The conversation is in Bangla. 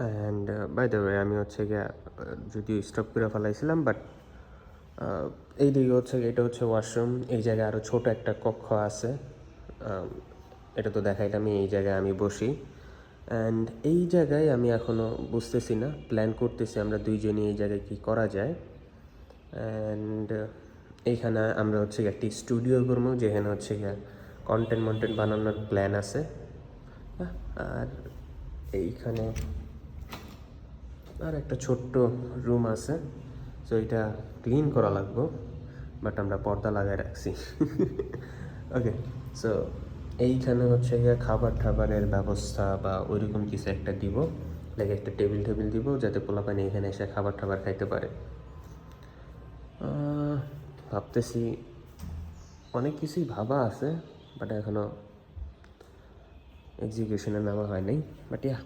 অ্যান্ড বাই দ্য ওয়ে আমি হচ্ছে গিয়ে যদিও স্টপ করে ফেলাইছিলাম, বাট এই দিকে হচ্ছে এটা হচ্ছে ওয়াশরুম। এই জায়গায় আরও ছোট একটা কক্ষ আছে, এটা তো দেখাইলাম। এই জায়গায় আমি বসি। অ্যান্ড এই জায়গায় আমি এখনও বুঝতেছি না, প্ল্যান করতেছি আমরা দুইজনই এই জায়গায় কী করা যায়। অ্যান্ড এইখানে আমরা হচ্ছে একটি স্টুডিও করবো, যেখানে হচ্ছে গিয়ে কন্টেন্ট বানানোর প্ল্যান আছে। আর এইখানে আর একটা ছোট্ট রুম আছে, সো এটা ক্লিন করা লাগবে, বাট আমরা পর্দা লাগাই রাখছি। ওকে, সো এইখানে হচ্ছে গিয়ে খাবারের ব্যবস্থা বা ওইরকম কিছু একটা দিব, লাইক একটা টেবিল দিব, যাতে পোলাপানি এখানে এসে খাবার খাইতে পারে। ভাবতেছি অনেক কিছুই ভাবা আছে, বাট এখনও এক্সিকিউশনে নামা হয় নাই, বাট ইয়া